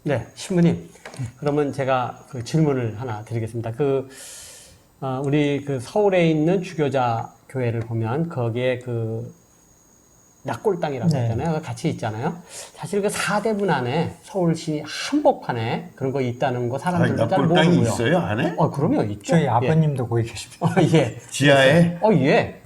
네, 신부님. 그러면 제가 그 질문을 하나 드리겠습니다. 우리 그 서울에 있는 주교자 교회를 보면 거기에 그 낙골당이라고 네. 했잖아요. 같이 있잖아요. 사실 그 사대문 안에 서울시 한복판에 그런 거 있다는 거 사람들도 잘 낙골당이 모르고요. 있어요, 안에? 그럼요, 있죠. 저희 아버님도 거기 계십니다. 예. 지하에? 예.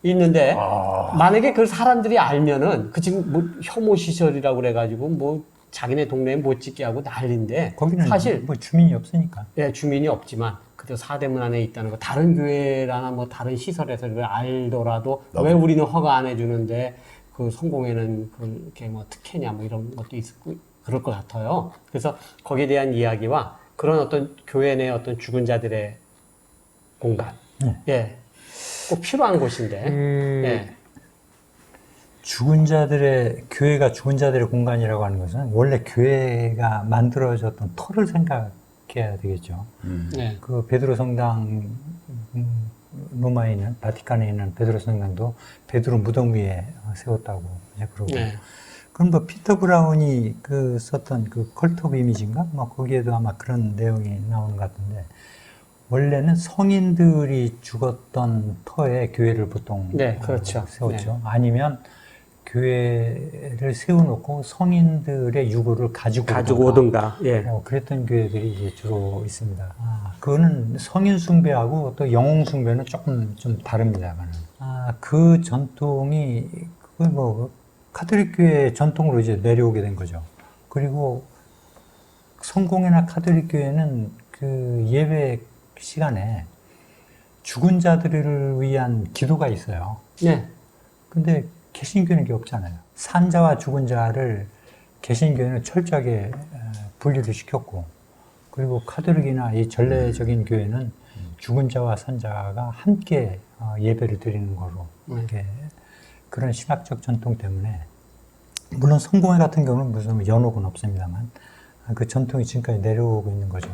있는데, 아. 만약에 그 사람들이 알면은, 그 지금 뭐 혐오 시설이라고 그래가지고, 뭐, 자기네 동네에 못 짓게 하고 난리인데, 거기는 사실, 뭐 주민이 없으니까. 예, 주민이 없지만, 그래도 사대문 안에 있다는 거, 다른 교회라나 뭐 다른 시설에서 그걸 알더라도, 왜 우리는 허가 안 해주는데, 그 성공회는 그렇게 뭐 특혜냐, 뭐 이런 것도 있고, 그럴 것 같아요. 그래서 거기에 대한 이야기와 그런 어떤 교회 내 어떤 죽은 자들의 공간, 예, 꼭 필요한 곳인데, 예. 죽은 자들의, 교회가 죽은 자들의 공간이라고 하는 것은 원래 교회가 만들어졌던 터를 생각해야 되겠죠. 네. 그 베드로 성당, 로마에 있는, 바티칸에 있는 베드로 성당도 베드로 무덤 위에 세웠다고 이제 그러고. 네. 그럼 뭐 피터 브라운이 그 썼던 그 컬트 오브 이미지인가? 뭐 거기에도 아마 그런 내용이 나오는 것 같은데, 원래는 성인들이 죽었던 터에 교회를 보통 네, 그렇죠. 세웠죠. 아니면 교회를 세워놓고 성인들의 유골을 가지고 오든가, 예. 그랬던 교회들이 이제 주로 있습니다. 그거는 성인 숭배하고 또 영웅 숭배는 조금 좀 다릅니다만, 그 전통이 그 뭐 카톨릭 교회 전통으로 이제 내려오게 된 거죠. 그리고 성공회나 카톨릭 교회는 그 예배 시간에 죽은 자들을 위한 기도가 있어요. 네. 근데 개신교는 그게 없잖아요. 산자와 죽은 자를 개신교회는 철저하게 분리를 시켰고, 그리고 카톨릭이나 이 전례적인 교회는 죽은 자와 산자가 함께 예배를 드리는 거로 이렇게 그런 신학적 전통 때문에, 물론 성공회 같은 경우는 무슨 연옥은 없습니다만 그 전통이 지금까지 내려오고 있는 거죠.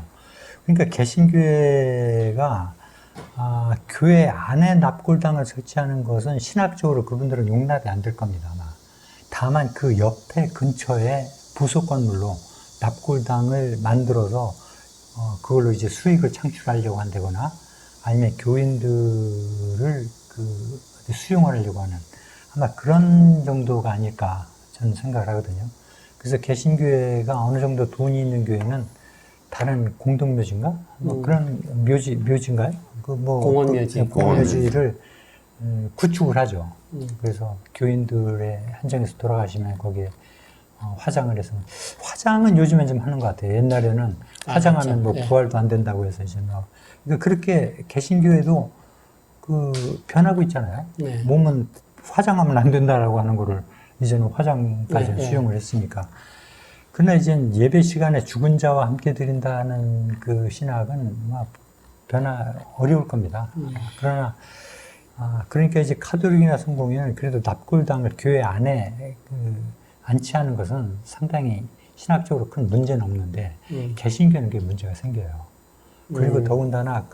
그러니까 개신교회가 교회 안에 납골당을 설치하는 것은 신학적으로 그분들은 용납이 안 될 겁니다, 아마. 다만 그 옆에 근처에 부속 건물로 납골당을 만들어서 그걸로 이제 수익을 창출하려고 한다거나, 아니면 교인들을 수용을 하려고 하는, 아마 그런 정도가 아닐까 저는 생각을 하거든요. 그래서 개신교회가 어느 정도 돈이 있는 교회는 다른 공동묘지인가? 뭐 그런 묘지인가요? 공원묘지. 공원묘지를 구축을 하죠. 그래서 교인들의 현장에서 돌아가시면 거기에 화장을 해서, 화장은 요즘엔 좀 하는 것 같아요. 옛날에는 화장하면 뭐 부활도 안 된다고 해서 이제 뭐. 그러니까 그렇게 개신교회도 변하고 있잖아요. 네. 몸은 화장하면 안 된다라고 하는 거를 이제는 화장까지 수용을 했으니까. 그러나 이제 예배 시간에 죽은 자와 함께 드린다는 그 신학은 어려울 겁니다. 그러나, 그러니까 이제 카톨릭이나 성공회는 그래도 납골당을 교회 안에 안치하는 것은 상당히 신학적으로 큰 문제는 없는데, 개신교는 그게 문제가 생겨요. 그리고 더군다나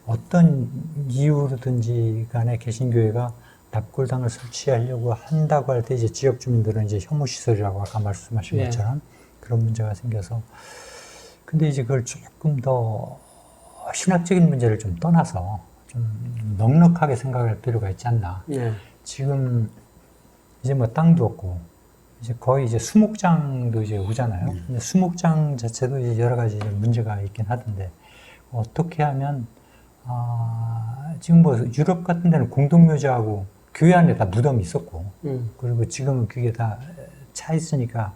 어떤 이유로든지 간에 개신교회가 납골당을 설치하려고 한다고 할 때 이제 지역 주민들은 이제 혐오시설이라고 아까 말씀하신 것처럼 그런 문제가 생겨서, 근데 이제 그걸 조금 더 신학적인 문제를 좀 떠나서 좀 넉넉하게 생각할 필요가 있지 않나. 지금 이제 뭐 땅도 없고 이제 거의 이제 수목장도 이제 오잖아요. 근데 수목장 자체도 이제 여러 가지 문제가 있긴 하던데, 어떻게 하면 지금 뭐 유럽 같은 데는 공동묘지하고 교회 안에 다 무덤이 있었고, 그리고 지금은 그게 다 차 있으니까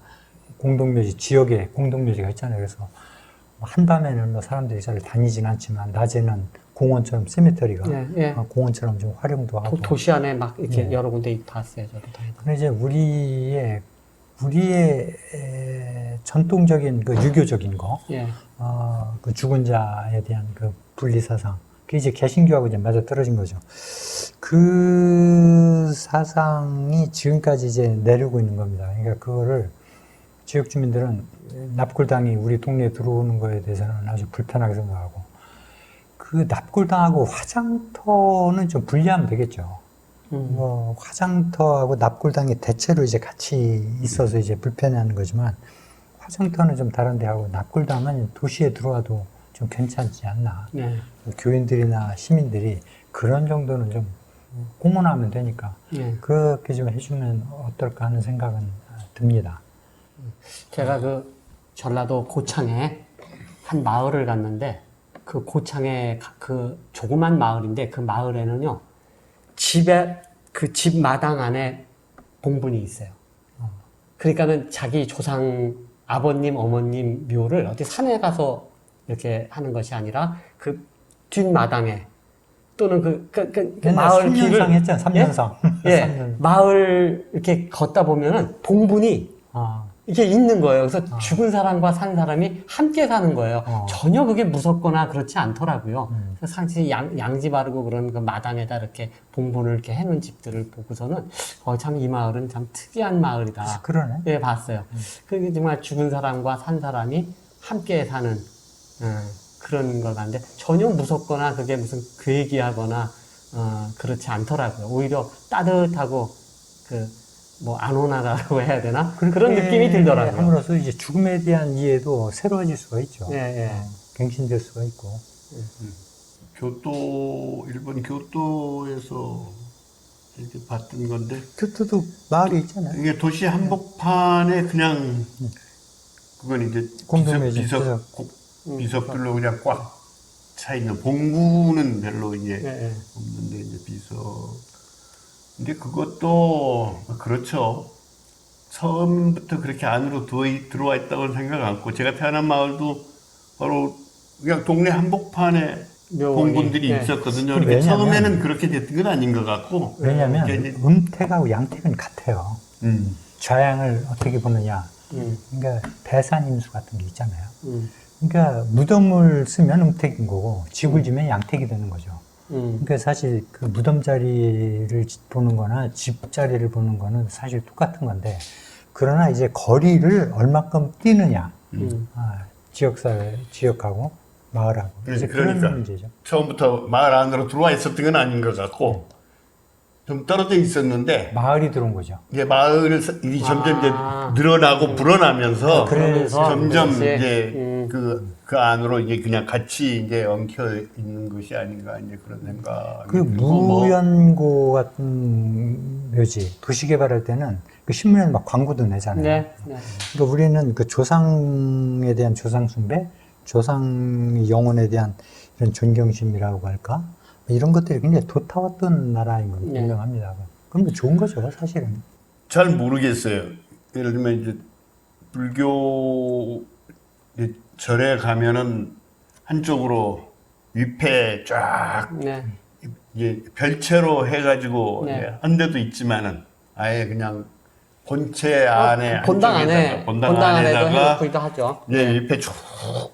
공동묘지, 지역에 공동묘지가 있잖아요. 그래서 한밤에는 뭐 사람들이 잘 다니진 않지만 낮에는 공원처럼 세미터리가 공원처럼 좀 활용도 하고. 도시 안에 막 이렇게 여러 군데 봤어요, 저도. 근데 이제 우리의 전통적인 유교적인 거, 그 죽은 자에 대한 그 분리사상, 그게 이제 개신교하고 이제 맞아 떨어진 거죠. 그 사상이 지금까지 이제 내려오고 있는 겁니다. 그러니까 그거를 지역 주민들은 납골당이 우리 동네에 들어오는 거에 대해서는 아주 불편하게 생각하고, 그 납골당하고 화장터는 좀 분리하면 되겠죠. 뭐 화장터하고 납골당이 대체로 이제 같이 있어서 이제 불편해하는 거지만, 화성터는 좀 다른데 하고 납골당은 도시에 들어와도 좀 괜찮지 않나. 네. 교인들이나 시민들이 그런 정도는 좀 공헌하면 되니까 네. 그렇게 좀 해주면 어떨까 하는 생각은 듭니다. 제가 그 전라도 고창에 한 마을을 갔는데 그 고창에 그 조그만 마을인데 그 마을에는요 집에 그 집 마당 안에 봉분이 있어요. 그러니까는 자기 조상 아버님 어머님 묘를 어디 산에 가서 이렇게 하는 것이 아니라 그 뒷마당에 또는 그 마을 3년상 길을 했잖아, 3년상. 예, 마을 이렇게 걷다 보면은 봉분이 이게 있는 거예요. 그래서 죽은 사람과 산 사람이 함께 사는 거예요. 전혀 그게 무섭거나 그렇지 않더라고요. 그래서 상시 양지 바르고 그런 그 마당에다 이렇게 봉분을 이렇게 해놓은 집들을 보고서는 참 이 마을은 참 특이한 마을이다. 그러네. 예, 봤어요. 그게 정말 죽은 사람과 산 사람이 함께 사는 그런 걸 봤는데 전혀 무섭거나 그게 무슨 괴기하거나 그렇지 않더라고요. 오히려 따뜻하고 뭐 안온하다고 해야 되나? 그런 느낌이 들더라고요. 함으로써 이제 죽음에 대한 이해도 새로워질 수가 있죠. 예, 예. 갱신될 수가 있고. 일본 교토에서 이렇게 봤던 건데, 교토도 마을이 있잖아요. 이게 도시 한복판에 그냥, 그건 이제 공동묘지, 비석들로 그냥 꽉 차 있는, 봉구는 별로 이제 예, 예. 없는데, 이제 비석. 근데 그것도 그렇죠. 처음부터 그렇게 안으로 들어와 있다고는 생각 않고, 제가 태어난 마을도 바로 그냥 동네 한복판에 묘원이, 봉분들이 네. 있었거든요. 그 그러니까 처음에는 그렇게 됐던 건 아닌 것 같고. 왜냐하면 그러니까 이제 음택하고 양택은 같아요. 좌양을 어떻게 보느냐. 그러니까 배산임수 같은 게 있잖아요. 그러니까 무덤을 쓰면 음택인 거고 집을 지면 양택이 되는 거죠. 그러니까 사실 그 무덤 자리를 보는 거나 집 자리를 보는 거는 사실 똑같은 건데, 그러나 이제 거리를 얼마큼 뛰느냐. 지역하고 마을하고. 이제 그런 그러니까 문제죠. 처음부터 마을 안으로 들어와 있었던 건 아닌 것 같고, 좀 떨어져 있었는데, 마을이 들어온 거죠. 이제 마을이 점점 이제 늘어나고 불어나면서 그러면서 점점 그렇지. 이제 그 안으로 이제 그냥 같이 이제 엉켜 있는 것이 아닌가 이제 그런 생각. 그 무연고 같은 묘지 도시 개발할 때는 그 신문에 막 광고도 내잖아요. 네, 네. 그러니까 우리는 그 조상에 대한 조상 숭배, 조상의 영혼에 대한 이런 존경심이라고 할까? 이런 것들이 굉장히 도타왔던 나라인 건 네. 분명합니다. 그럼 뭐 좋은 거죠, 사실은. 잘 모르겠어요. 예를 들면 이제 불교 이제 절에 가면은 한쪽으로 위패 쫙 네. 이제 별채로 해가지고 네. 이제 한 데도 있지만은 아예 그냥 본체 안에 본당 안에 한쪽에다가, 본당 안에도 안에다가 해놓기도 하죠. 네, 위패 쭉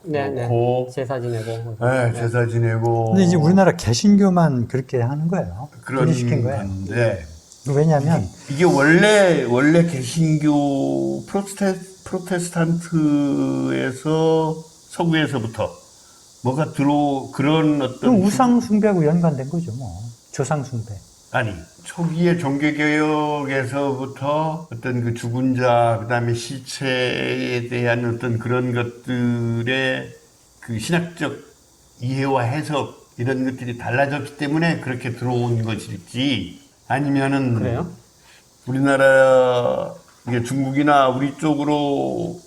네, 네. 놓고 제사 지내고. 네, 제사 지내고 근데 이제 우리나라 개신교만 그렇게 하는 거예요. 그런 시킨 거예요. 건데 왜냐하면 이게 원래 개신교 프로테스탄트에서 서구에서부터 뭐가 그런 그 어떤 우상 숭배하고 연관된 거죠, 뭐. 조상 숭배. 아니 초기의 종교개혁에서부터 어떤 그 죽은 자 그다음에 시체에 대한 어떤 그런 것들의 그 신학적 이해와 해석 이런 것들이 달라졌기 때문에 그렇게 들어온 것일지 아니면은 그래요? 우리나라 이게 중국이나 우리 쪽으로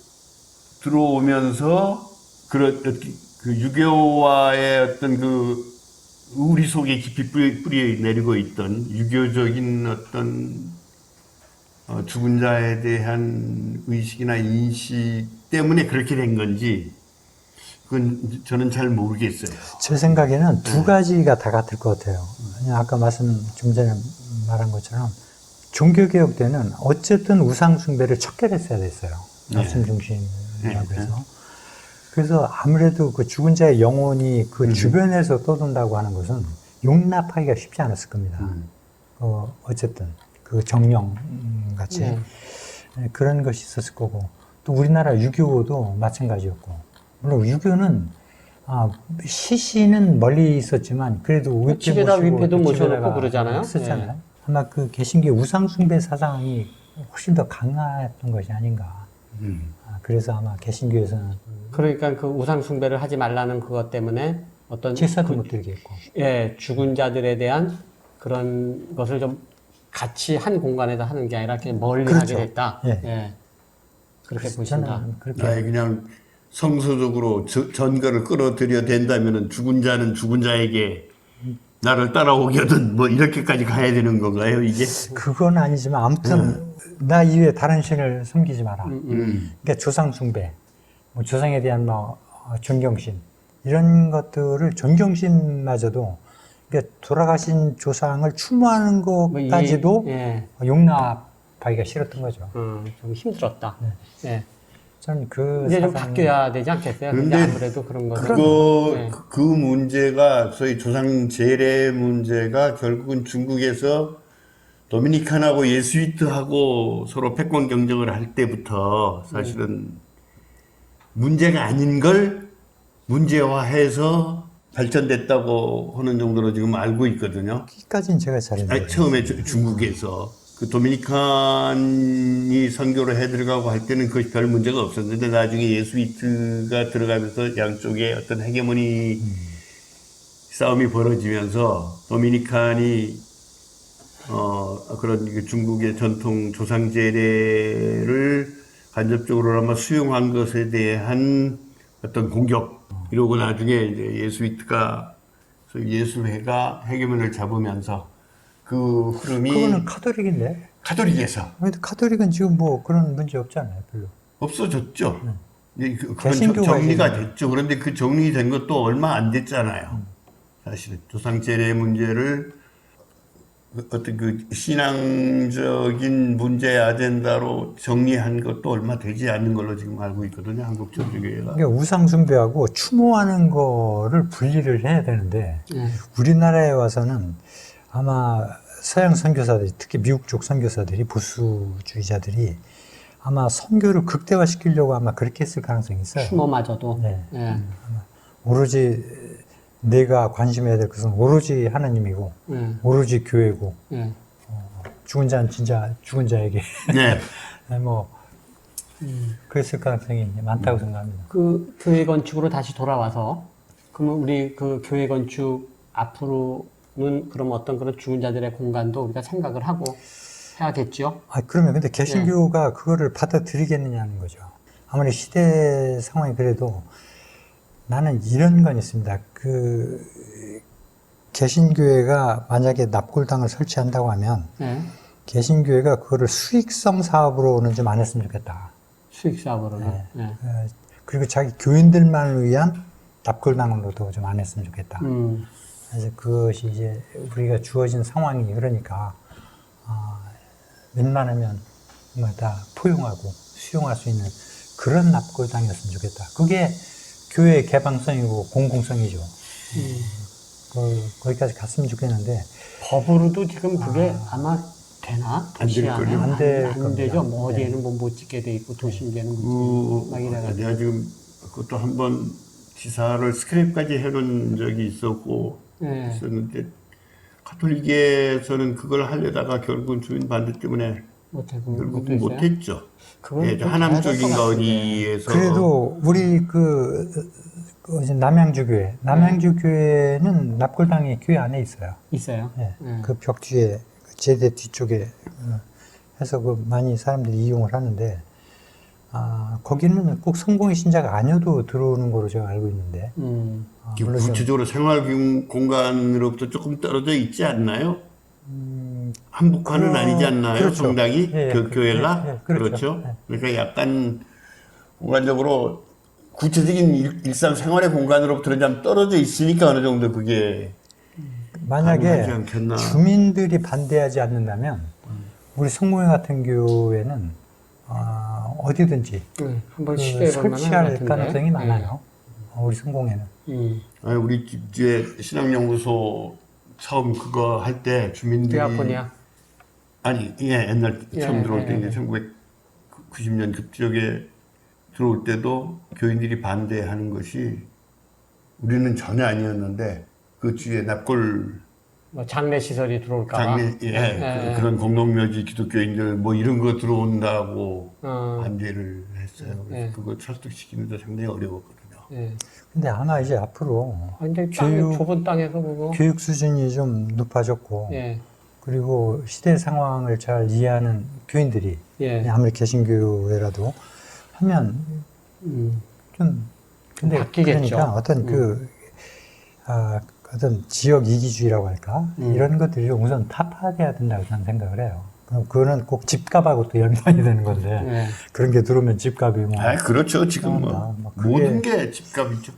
들어오면서 그 유교와의 어떤 그 우리 속에 깊이 뿌리 내리고 있던 유교적인 어떤 죽은 자에 대한 의식이나 인식 때문에 그렇게 된 건지 그건 저는 잘 모르겠어요. 제 생각에는 두 가지가 다 같을 것 같아요. 그냥 아까 좀 전에 말한 것처럼 종교개혁 때는 어쨌든 우상숭배를 척결했어야 됐어요. 말씀 중심이라고 해서. 그래서 아무래도 그 죽은 자의 영혼이 그 주변에서 떠돈다고 하는 것은 용납하기가 쉽지 않았을 겁니다. 어쨌든 그 정령 같이 그런 것이 있었을 거고, 또 우리나라 유교도 마찬가지였고, 물론 유교는 시신은 멀리 있었지만 그래도 집에다 위패도 모셔놓고 그러잖아요. 썼잖아요. 아마 그 개신교 우상숭배 사상이 훨씬 더 강했던 것이 아닌가 그래서 아마 개신교에서는 그러니까 그 우상 숭배를 하지 말라는 그것 때문에 어떤 제사도 못 드리겠고. 예, 죽은 자들에 대한 그런 것을 좀 같이 한 공간에서 하는 게 아니라 그냥 멀리 그렇죠. 하게 됐다. 예. 예. 그렇게 그래서 보신다. 저는 그렇게 아예 그냥 성서적으로 전거를 끌어들여야 된다면은 죽은 자는 죽은 자에게 나를 따라오게 하든 뭐 이렇게까지 가야 되는 건가요, 이게? 그건 아니지만 아무튼 나 이외에 다른 신을 섬기지 마라. 음. 그러니까 조상 숭배, 뭐 조상에 대한 뭐 존경심 이런 것들을 존경심마저도 그러니까 돌아가신 조상을 추모하는 뭐 것까지도 예. 용납하기가 싫었던 거죠. 좀 힘들었다. 예. 저는 그 이제 좀 사상 바뀌어야 되지 않겠어요? 근데 그런데 아무래도 그런 거는 그거 예. 그 문제가 소위 조상 제례 문제가 결국은 중국에서 도미니칸하고 예수이트하고 서로 패권 경쟁을 할 때부터 사실은 문제가 아닌 걸 문제화해서 발전됐다고 하는 정도로 지금 알고 있거든요. 여기까지는 제가 잘 아니, 모르겠어요. 처음에 중국에서 그 도미니칸이 선교를 해 들어가고 할 때는 그것이 별 문제가 없었는데 나중에 예수이트가 들어가면서 양쪽에 어떤 헤게모니 싸움이 벌어지면서 도미니칸이 그런 그 중국의 전통 조상 제례를 간접적으로나마 수용한 것에 대한 어떤 공격 이러고 나중에 이제 예수이트가 예수회가 헤게모니를 잡으면서 그 흐름이 그거는 카톨릭인데. 카톨릭에서 근데 카톨릭은 지금 뭐 그런 문제 없잖아요, 별로. 없어졌죠. 이제 그건 개신교가 정리가 이제 됐죠. 그런데 그 정리된 것도 얼마 안 됐잖아요. 사실은 조상 제례 문제를 어떤 그 신앙적인 문제 아젠다로 정리한 것도 얼마 되지 않는 걸로 지금 알고 있거든요. 한국 전주교회가. 그러니까 우상 숭배하고 추모하는 거를 분리를 해야 되는데 예. 우리나라에 와서는 아마 서양 선교사들이 특히 미국 쪽 선교사들이 보수주의자들이 아마 선교를 극대화시키려고 아마 그렇게 했을 가능성이 있어요. 추모마저도 네. 예. 오로지 내가 관심해야 될 것은 오로지 하나님이고 예. 오로지 교회고 예. 죽은 자는 진짜 죽은 자에게 네. 뭐 그랬을 가능성이 많다고 생각합니다. 그 교회 건축으로 다시 돌아와서 그러면 우리 그 교회 건축 앞으로는 그럼 어떤 그런 죽은 자들의 공간도 우리가 생각을 하고 해야겠죠. 그러면 근데 개신교가 그거를 받아들이겠느냐는 거죠. 아무리 시대 상황이 그래도 나는 이런 건 있습니다. 그 개신교회가 만약에 납골당을 설치한다고 하면 예. 개신교회가 그거를 수익성 사업으로는 좀 안 했으면 좋겠다. 수익 사업으로는. 예. 그리고 자기 교인들만을 위한 납골당으로도 좀 안 했으면 좋겠다. 그래서 그것이 이제 우리가 주어진 상황이 그러니까 웬만하면 정말 다 포용하고 수용할 수 있는 그런 납골당이었으면 좋겠다. 그게 교회의 개방성이고 공공성이죠. 거기까지 갔으면 좋겠는데 법으로도 지금 그게 아마 되나? 안 도시 될 안에 걸요? 안 될 안 겁니다. 되죠. 뭐 어디에는 뭐 못 짓게 돼 있고 도심계는 막 이래가지고. 내가 지금 그것도 한번 기사를 스크랩까지 해놓은 적이 있었고 예. 있었는데 카톨릭에서는 그걸 하려다가 결국은 주민 반대 때문에 못하고 결국은 못했죠. 그건 예, 좀 하남 가야 될것 쪽인가 같은데. 어디에서 그래도 우리 그 남양주 교회는 납골당이 교회 안에 있어요. 있어요. 예. 예. 그 벽 뒤에 제대 뒤쪽에 해서 그 많이 사람들이 이용을 하는데 거기는 꼭 성공의 신자가 아니어도 들어오는 거로 제가 알고 있는데 물론 좀 구체적으로 생활 공간으로부터 조금 떨어져 있지 않나요? 한복판은 아니지 않나요? 그렇죠. 성당이 예, 그 교회가 예, 그렇죠. 그렇죠. 그러니까 약간 공간적으로 구체적인 일상생활의 공간으로부터 좀 떨어져 있으니까 어느 정도 그게 만약에 가능하지 않겠나. 주민들이 반대하지 않는다면 우리 성공회 같은 교회는 어디든지 한번 그 시도해 볼 만한 것 설치할 같은데. 가능성이 많아요. 우리 성공회는. 아니, 우리 집에 신앙연구소 처음 그거 할 때 주민들이 디아코니아. 아니 옛날 처음 예, 들어올 때 예, 이제 1990년 그쪽에 들어올 때도 교인들이 반대하는 것이 우리는 전혀 아니었는데 그 주위에 납골 뭐 장례 시설이 들어올까봐. 장례, 예, 그런 공동묘지 기독교인들 뭐 이런 거 들어온다고 반대를 했어요. 그래서 그거 설득시키는데 상당히 어려웠거든요. 예. 근데 아마 이제 앞으로 근데 좁은 땅에서 그거. 교육 수준이 좀 높아졌고 예. 그리고 시대 상황을 잘 이해하는 교인들이 예. 아무리 개신교회라도 하면 좀 근데 바뀌겠죠. 그러니까 어떤 어떤 지역 이기주의라고 할까 이런 것들이 우선 타파돼야 된다고 저는 생각을 해요. 그럼 그거는 꼭 집값하고 또 연관이 되는 건데 예. 그런 게 들어오면 집값이 뭐 아, 그렇죠. 지금 뭐 그게- 모든 게 집값이죠.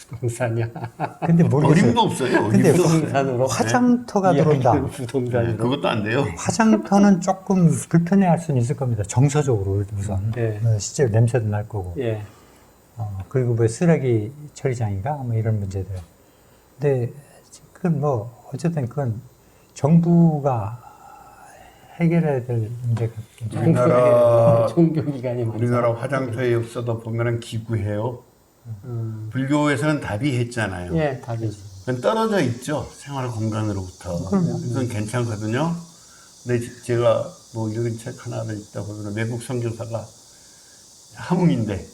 부동산이야. 근데 모르겠어요. 어림도 없어요. 근데 어림도 없어요. 부동산으로. 화장터가 들어온다. 네, 부동산으로. 그것도 안 돼요. 화장터는 조금 불편해할 수는 있을 겁니다. 정서적으로 우선 예. 실제로 냄새도 날 거고. 예. 그리고 뭐 쓰레기 처리장인가 뭐 이런 문제들. 근데 그건 뭐 어쨌든 그건 정부가 해결해야 될 문제가 우리나라 종교기관이 많죠. 우리나라 화장터의 역사도 보면은 기구해요. 불교에서는 다비했잖아요. 예, 답이지. 그건 떨어져 있죠. 생활 공간으로부터. 그건 괜찮거든요. 근데 제가 뭐 이런 책 하나를 읽다 보면 외국 선교사가 함흥인데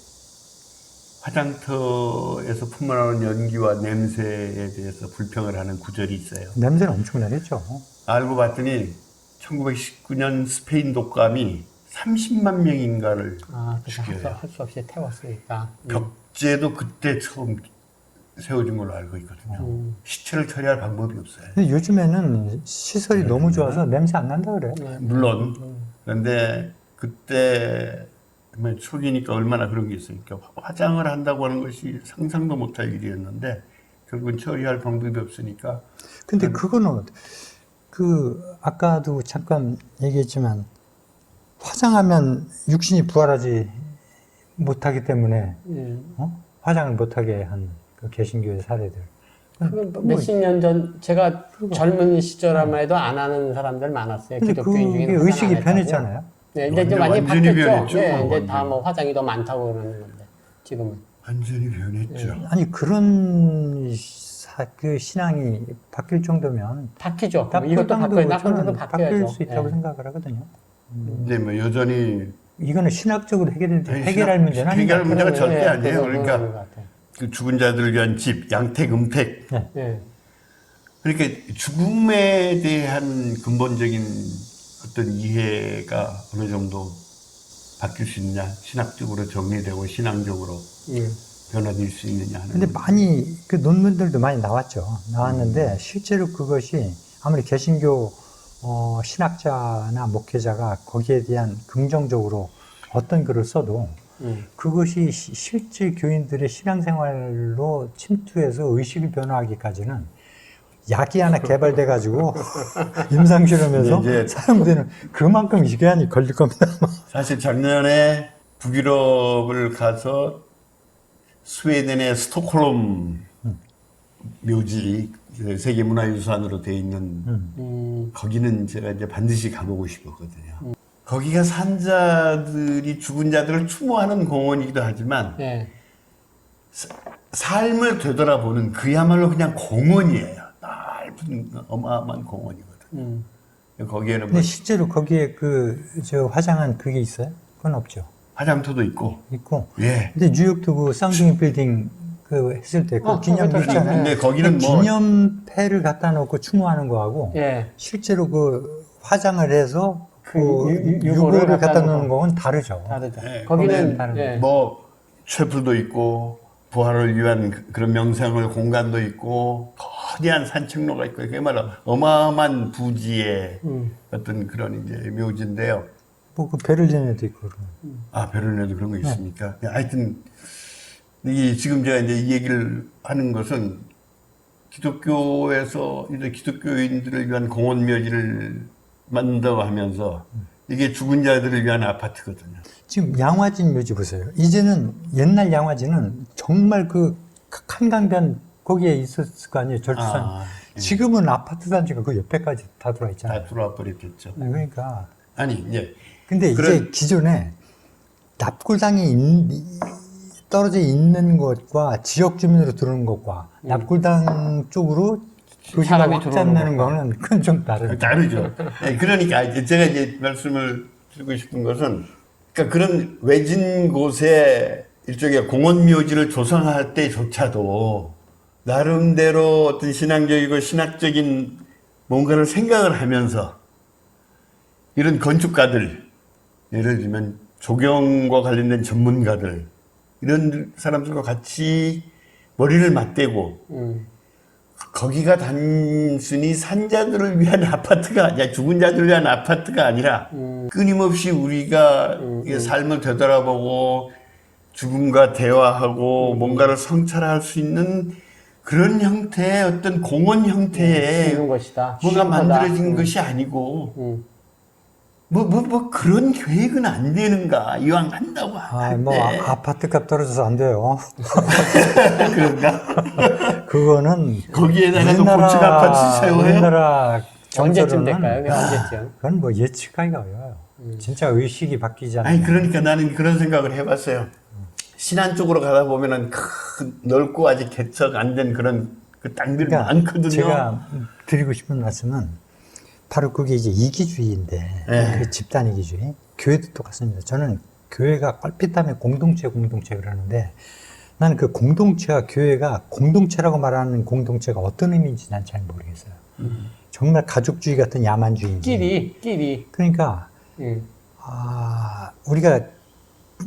화장터에서 품어나오는 연기와 냄새에 대해서 불평을 하는 구절이 있어요. 냄새는 엄청나겠죠. 알고 봤더니 1919년 스페인 독감이 30만 명인가를 죽여요. 할 수 없이 태웠으니까. 벽제도 그때 처음 세워진 걸로 알고 있거든요. 시체를 처리할 방법이 없어요. 근데 요즘에는 시설이 너무 좋아서 냄새 안 난다 그래요. 물론 그런데 그때 초기니까 얼마나 그런 게 있으니까 화장을 한다고 하는 것이 상상도 못할 일이었는데 결국은 처리할 방법이 없으니까. 근데 그거는 아까도 잠깐 얘기했지만 화장하면 육신이 부활하지 못하기 때문에 화장을 못하게 한 그 개신교의 사례들. 몇십 년 전 제가 젊은 시절만 해도 안 하는 사람들 많았어요. 근데 기독교인 그게 중에는 의식이 화장 안 했다고요. 변했잖아요. 네, 이제 좀 많이 완전히 바뀌었죠. 변했죠. 네, 이제 완전히. 다 뭐 화장이 더 많다고 그러는 건데 지금은. 완전히 변했죠. 아니 그런 그 신앙이 바뀔 정도면 바뀌죠. 나쁜 이것도 바뀌어요. 땅도 나쁜 데도 저는 바뀔 바뀌어야죠. 수 있다고 네. 생각을 하거든요. 근데 뭐 여전히 이거는 신학적으로 해결할 신학- 문제는 아니에요. 해결할 문제가 절대 네, 아니에요. 그런 것 그러니까 같아요. 그 죽은 자들을 위한 집, 양택, 음택. 네. 그러니까 죽음에 대한 근본적인 어떤 이해가 어느 정도 바뀔 수 있느냐, 신학적으로 정리되고 신앙적으로 변화될 수 있느냐 하는. 근데 많이 그 논문들도 많이 나왔는데 실제로 그것이 아무리 개신교 신학자나 목회자가 거기에 대한 긍정적으로 어떤 글을 써도 그것이 실제 교인들의 신앙생활로 침투해서 의식을 변화하기까지는 약이 하나 개발돼 가지고 임상 실험에서 이제 사용되는 그만큼 시간이 걸릴 겁니다. 사실 작년에 북유럽을 가서 스웨덴의 스톡홀름 묘지 세계문화유산으로 되어 있는 거기는 제가 이제 반드시 가보고 싶었거든요. 거기가 산자들이 죽은 자들을 추모하는 공원이기도 하지만 네. 삶을 되돌아보는 그야말로 그냥 공원이에요. 넓은 어마어마한 공원이거든요. 거기에는 근데 뭐 실제로 거기에 저 화장한 그게 있어요? 그건 없죠. 화장터도 있고. 있고. 예. 근데 뉴욕도 그 쌍둥이 빌딩 했을 때 그 기념 거기도 있잖아요. 근데 거기는 뭐 기념패를 갖다 놓고 추모하는 거하고 예. 실제로 그 화장을 해서 그 유골을 유골을 갖다 놓고. 놓는 거는 다르죠. 다르죠. 예, 거기는 거기는 예. 뭐 쇳불도 있고 부활을 위한 그런 명상을 공간도 있고 거대한 산책로가 있고 그야말로 어마어마한 부지의 어떤 그런 이제 묘지인데요. 뭐 그 베를린에도 있고 그러면. 아 베를린에도 그런 거 있습니까? 하여튼 이 지금 제가 이제 이 얘기를 하는 것은 기독교에서 이제 기독교인들을 위한 공원 묘지를 만든다고 하면서 이게 죽은 자들을 위한 아파트거든요. 지금 양화진 묘지 보세요. 이제는 옛날 양화진은 정말 그 한강변 거기에 있었을 거 아니에요. 절주산. 아, 예. 지금은 아파트 단지가 그 옆에까지 다 들어와 있잖아요. 다 들어와 버렸겠죠. 그러니까. 아니 이제 근데 이제 그런- 기존에 납골당이 떨어져 있는 것과 지역 주민으로 들어오는 것과 납골당 쪽으로 도시가 사람이 확장되는 들어오는 거는 그건 좀 다르죠. 다르죠. 네, 그러니까 제가 이제 말씀을 드리고 싶은 것은 그러니까 그런 외진 곳에 일종의 공원묘지를 조성할 때조차도 나름대로 어떤 신앙적이고 신학적인 뭔가를 생각을 하면서 이런 건축가들, 예를 들면 조경과 관련된 전문가들 이런 사람들과 같이 머리를 맞대고 거기가 단순히 산자들을 위한 아파트가 아니라 죽은 자들을 위한 아파트가 아니라 끊임없이 우리가 이 삶을 되돌아보고 죽음과 대화하고 뭔가를 성찰할 수 있는 그런 형태의 어떤 공원 형태의 쉬는 것이다. 뭐가 쉼터다. 만들어진 것이 아니고 뭐 그런 계획은 안 되는가 이왕 한다고 뭐 할때 아파트 값 떨어져서 안 돼요. 그런가? 그거는 거기에다가 또 고층 아파트 세워요? 우리나라 언제쯤 정서로는 될까요? 언제쯤? 그건 뭐 예측하기가 어려워요. 진짜 의식이 바뀌지 않아요. 아니 그러니까 나는 그런 생각을 해봤어요. 신안 쪽으로 가다 보면은 큰 넓고 아직 개척 안 된 그런 그 땅들이 많거든요. 제가 드리고 싶은 말씀은 바로 그게 이제 이기주의인데 네. 그 집단 이기주의. 교회도 똑같습니다. 저는 교회가 껄핏하면 공동체 그러는데 나는 그 공동체와 교회가 공동체라고 말하는 공동체가 어떤 의미인지 난 잘 모르겠어요. 정말 가족주의 같은 야만주의인지. 끼리. 그러니까 우리가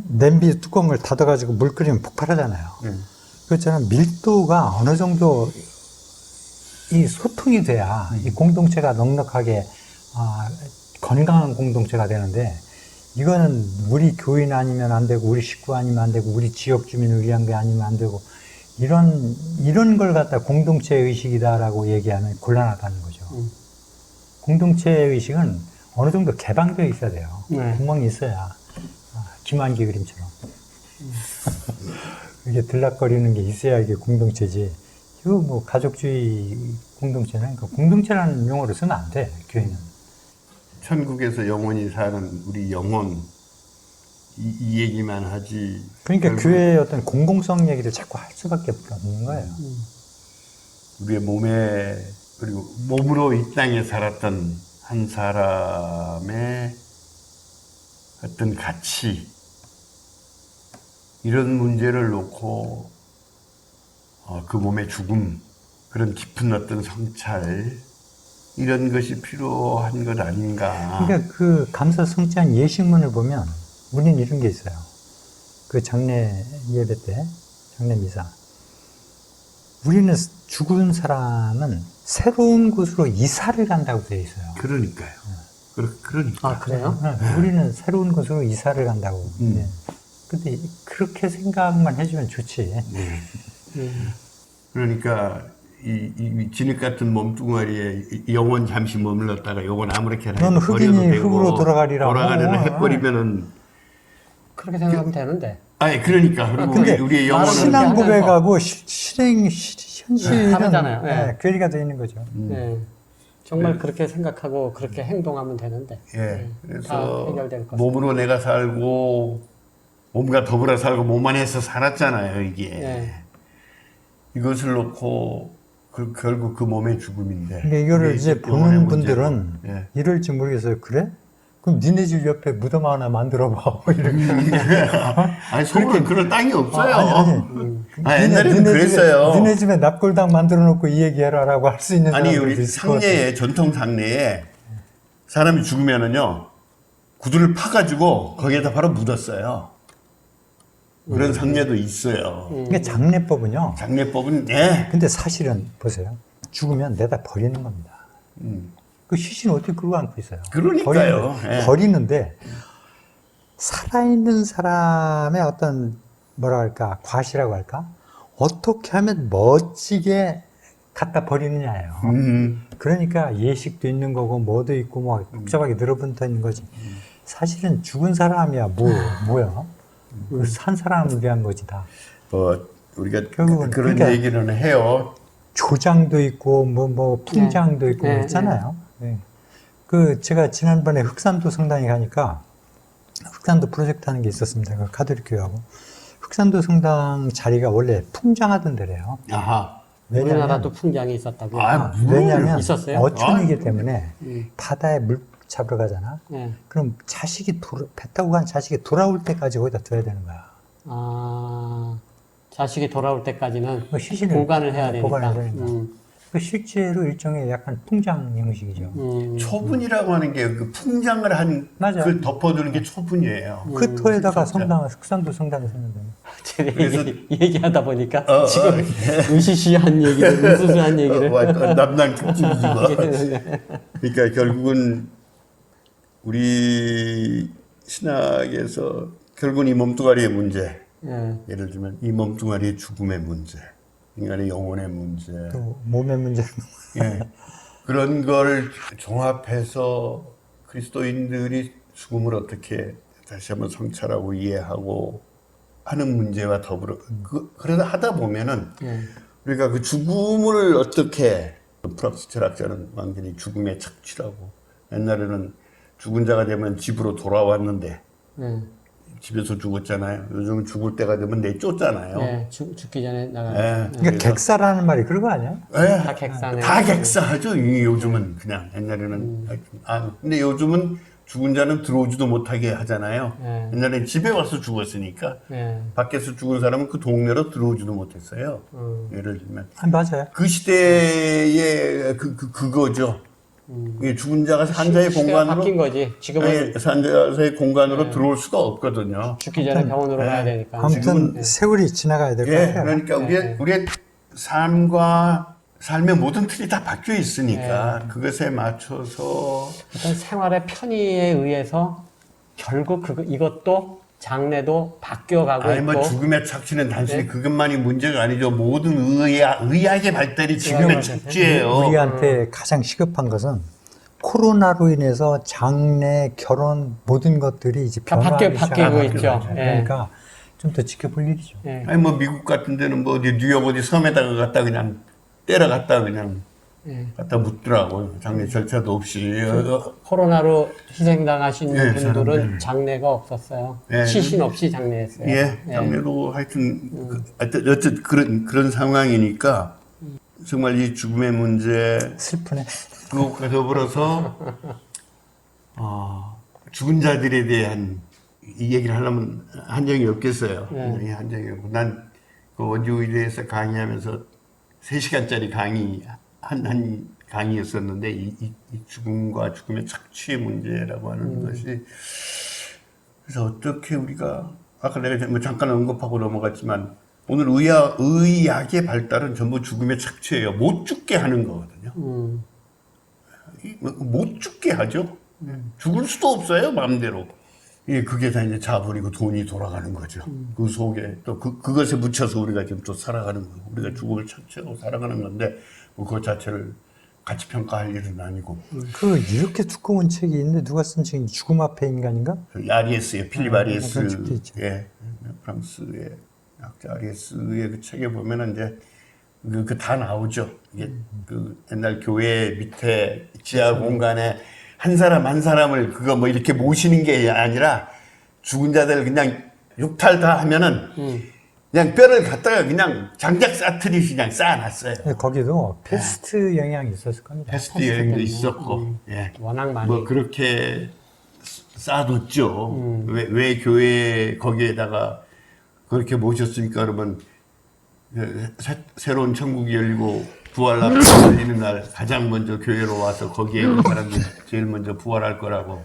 냄비 뚜껑을 닫아가지고 물 끓이면 폭발하잖아요. 그렇잖아요. 밀도가 어느 정도 이 소통이 돼야 이 공동체가 넉넉하게 건강한 공동체가 되는데 이거는 우리 교인 아니면 안 되고 우리 식구 아니면 안 되고 우리 지역 주민을 위한 게 아니면 안 되고 이런 걸 갖다 공동체 의식이다라고 얘기하면 곤란하다는 거죠. 공동체 의식은 어느 정도 개방되어 있어야 돼요. 네. 구멍이 있어야 김한기 그림처럼 이게 들락거리는 게 있어야 이게 공동체지. 이거 뭐 가족주의 공동체는 그 공동체라는 용어를 쓰면 안 돼. 교회는. 천국에서 영원히 사는 우리 영혼 이 얘기만 하지. 그러니까 결국 교회의 어떤 공공성 얘기를 자꾸 할 수밖에 없는 거예요. 우리의 몸에 그리고 몸으로 이 땅에 살았던 한 사람의 어떤 가치 이런 문제를 놓고 그 몸의 죽음 그런 깊은 어떤 성찰 이런 것이 필요한 것 아닌가. 그러니까 그 감사 성찬 예식문을 보면 우리는 이런 게 있어요. 그 장례 예배 때, 장례 미사. 우리는 죽은 사람은 새로운 곳으로 이사를 간다고 되어 있어요. 그러니까요. 그러니까. 아, 그래요? 우리는 새로운 곳으로 이사를 간다고. 네. 근데 그렇게 생각만 해주면 좋지. 그러니까 이 진흙 같은 몸뚱아리에 영혼 잠시 머물렀다가 영혼 아무렇게나 넌 흑인이 흑으로 돌아가리라고. 돌아가려나 해버리면은 그렇게 생각하면 되는데. 아니 그러니까 그리고 근데 우리의 영혼은 신앙 고백하고 현실은 다르잖아요. 네. 괴리가 되어 있는 거죠. 네. 정말 그렇게 생각하고 그렇게 행동하면 되는데. 다 그래서 해결될 것 몸으로 내가 살고 몸과 더불어 살고 몸 안에서 살았잖아요 이게. 네. 이것을 놓고 결국 그 몸의 죽음인데. 근데 이거를 이제 영혼의 보는 문제고. 분들은 예. 이럴지 모르겠어요. 그래? 그럼 니네 집 옆에 무덤 하나 만들어봐. 이렇게. 아니 서울은 그럴 땅이 없어요. 아니. 옛날에는 그랬어요. 니네 집에 납골당 만들어 놓고 이 얘기해라라고 할 수 있는 아니 사람들도 우리 있을 것 같아요. 상례에 전통 상례에 사람이 죽으면은요 구두를 파가지고 거기에다 바로 묻었어요. 그런 상례도 있어요. 그러니까 장례법은요. 장례법은 네. 근데 사실은 보세요. 죽으면 내다 버리는 겁니다. 그 시신 어떻게 끌고 안고 있어요? 그러니까요. 예. 버리는데 살아있는 사람의 어떤 뭐라 할까 과시라고 할까 어떻게 하면 멋지게 갖다 버리느냐예요. 그러니까 예식도 있는 거고 뭐도 있고 뭐 복잡하게 늘어붙어 있는 거지. 사실은 죽은 사람이야 뭐야? 산 사람을 위한 거지 다. 우리가 결국은 그런 그러니까 얘기는 해요. 조장도 있고 뭐 풍장도 있고 네, 그렇잖아요. 네. 그 제가 지난번에 흑산도 성당에 가니까 흑산도 프로젝트 하는 게 있었습니다. 그 가톨릭 교회하고 흑산도 성당 자리가 원래 풍장하던 데래요. 아하. 우리나라도 풍장이 있었다고요. 왜냐하면 있었어요? 어촌이기 때문에 바다에 물 잡으러 가잖아. 예. 그럼 배 타고 간 자식이 돌아올 때까지 거기다 둬야 되는 거야. 아, 자식이 돌아올 때까지는 그 시신을 보관을 해야 되니까. 보관을 해야 되니까. 그 실제로 일종의 약간 풍장 형식이죠. 초분이라고 하는 게 그 풍장을 한 맞아요. 그 덮어두는 게 초분이에요. 그 토에다가 진짜. 흑산도 성당을 섰는데. 그래서 얘기하다 보니까 어, 지금 으시시한 얘기를, 으스스한 얘기를. 남남 특집이지 뭐. 그러니까 결국은 우리 신학에서 결국은 이 몸뚱아리의 문제, 예. 예를 들면 이 몸뚱아리의 죽음의 문제, 인간의 영혼의 문제, 또 몸의 문제. 예. 그런 걸 종합해서 그리스도인들이 죽음을 어떻게 다시 한번 성찰하고 이해하고 하는 문제와 더불어 그러다 하다 보면은 예. 우리가 그 죽음을 어떻게 프랑스 철학자는 완전히 죽음의 착취라고 옛날에는 죽은 자가 되면 집으로 돌아왔는데 예. 집에서 죽었잖아요. 요즘은 죽을 때가 되면 내쫓잖아요. 예. 죽기 전에 나가. 예. 그러니까 객사라는 말이 그런 거 아니야? 예. 다 객사네. 다 객사하죠. 요즘은 그냥 옛날에는 근데 요즘은 죽은 자는 들어오지도 못하게 하잖아요. 예. 옛날엔 집에 와서 죽었으니까 예. 밖에서 죽은 사람은 그 동네로 들어오지도 못했어요. 예를 들면 맞아요. 그 시대의 그거죠. 이게 죽은 자가 산자의 시대가 공간으로 바뀐 거지. 지금은 아니, 산자의 공간으로 들어올 수가 없거든요. 죽기 전에 병원으로 가야 되니까. 아무튼 세월이 지나가야 될 것 예, 같아요. 그러니까 우리의 삶과 삶의 모든 틀이 다 바뀌어 있으니까 그것에 맞춰서 어떤 생활의 편의에 의해서 결국 이것도 장래도 바뀌어가고 아니 뭐 있고. 죽음의 착취는 단순히 그것만이 문제가 아니죠. 모든 의학의 발달이 지금의 착취예요. 우리한테 가장 시급한 것은 코로나로 인해서 장래, 결혼 모든 것들이 이제 다 변화하기 바뀌고 시작하는 있죠. 거죠. 예. 그러니까 좀 더 지켜볼 일이죠. 예. 아니 뭐 미국 같은 데는 뭐 어디 뉴욕 어디 섬에다가 갖다 그냥 때려갔다 그냥 갖다 묻더라고요. 장례 절차도 없이. 코로나로 희생당하신 예, 분들은 사람들. 장례가 없었어요. 예. 시신 없이 장례했어요. 예, 장례도 하여튼 어쨌든 그런 상황이니까 정말 이 죽음의 문제 슬프네. 그것과 더불어서 죽은 자들에 대한 이 얘기를 하려면 한정이 없겠어요. 한정이 없고 난 그 원주의대에서 강의하면서 3시간짜리 한 강의였었는데 이 죽음과 죽음의 착취의 문제라고 하는 것이 그래서 어떻게 우리가 아까 내가 뭐 잠깐 언급하고 넘어갔지만 오늘 의학의 발달은 전부 죽음의 착취예요. 못 죽게 하는 거거든요. 못 죽게 하죠. 죽을 수도 없어요, 마음대로. 예, 그게 다 이제 자본이고 돈이 돌아가는 거죠. 그 속에 또 그것에 묻혀서 우리가 지금 또 살아가는 거고, 우리가 죽음을 착취하고 살아가는 건데, 뭐 그것 자체를 가치 평가할 일은 아니고. 이렇게 두꺼운 책이 있는데 누가 쓴 책이 죽음 앞에 인간인가? 그 아리에스의 필립 그런 책도 있죠. 아리에스의 프랑스의 학자 아리에스의 그 책에 보면은 이제 그 다 나오죠. 이게 그 옛날 교회 밑에 지하 공간에 한 사람 한 사람을 그거 뭐 이렇게 모시는 게 아니라 죽은 자들 그냥 육탈 다 하면은 그냥 뼈를 갖다가 그냥 장작 싸트리 그냥 쌓아놨어요. 거기도 패스트 영향이 있었을 겁니다. 패스트 여행도 있었고, 예. 워낙 많이. 뭐 그렇게 쌓아뒀죠. 왜 교회 거기에다가 그렇게 모셨습니까? 그러면 새로운 천국이 열리고 부활날 열리는 날 가장 먼저 교회로 와서 거기에 있는 사람들이 제일 먼저 부활할 거라고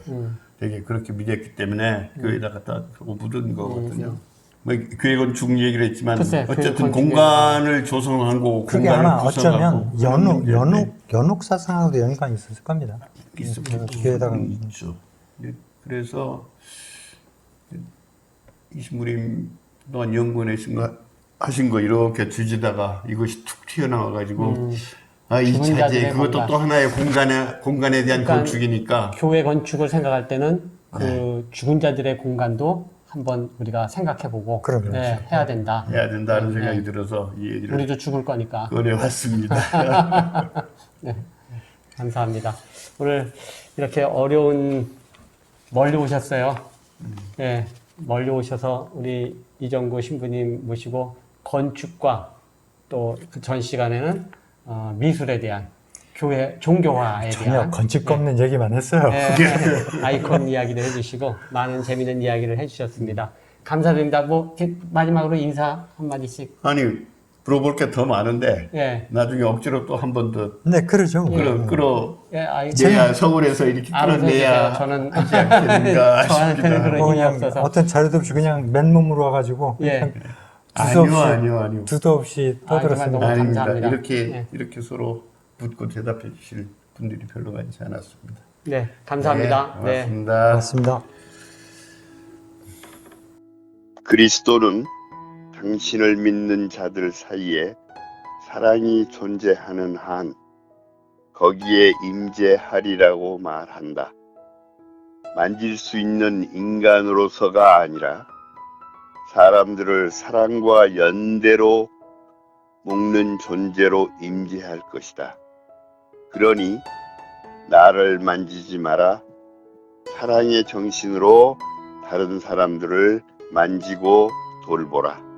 되게 그렇게 믿었기 때문에 교회에다 갖다 묻은 거거든요. 뭐 교회 건축 얘기를 했지만 글쎄, 어쨌든 공간을 조성하고 그게 공간을 아마 어쩌면 구성하고 연옥 사상하고도 연관이 있었을 겁니다. 교회에다가 있죠. 그래서 이신부님 또한 연구원에 하신 거 이렇게 뒤지다가 이것이 툭 튀어나와가지고 이 죽은 차제 자들의 그것도 공간. 또 하나의 공간에 대한 그러니까 건축이니까 교회 건축을 생각할 때는 그 죽은 자들의 공간도 한번 우리가 생각해보고 그럼요. 해야 된다. 해야 된다는 생각이 들어서 이 얘기를 우리도 죽을 거니까. 꺼내봤습니다. 네, 감사합니다. 오늘 이렇게 멀리 오셨어요. 멀리 오셔서 우리 이정구 신부님 모시고 건축과 또 그 전 시간에는 미술에 대한 교회 종교화에 전혀 대한 건축 없는 얘기만 했어요. 아이콘 이야기도 해주시고 많은 재미있는 이야기를 해주셨습니다. 감사드립니다. 뭐 이렇게 마지막으로 인사 한 마디씩. 아니 물어볼 게 더 많은데 예. 나중에 억지로 또 한 번 더 네, 그러죠. 예, 끌어내야 서울에서 이렇게 알아서 끌어내야 해주세요. 저는 하지 않겠는가 저한테는 싶기도 그런 하고. 힘이 그냥 없어서. 어떤 자료도 없이 그냥 맨몸으로 와가지고 예. 그냥 두도 없이 아니요. 두도 없이 떠들었습니다. 너무 아닙니다. 감사합니다. 이렇게 예. 이렇게 서로 묻고 대답해 주실 분들이 별로 많지 않았습니다. 네, 감사합니다. 네, 네. 고맙습니다. 고맙습니다. 그리스도는 당신을 믿는 자들 사이에 사랑이 존재하는 한 거기에 임재하리라고 말한다. 만질 수 있는 인간으로서가 아니라 사람들을 사랑과 연대로 묶는 존재로 임재할 것이다. 그러니 나를 만지지 마라. 사랑의 정신으로 다른 사람들을 만지고 돌보라.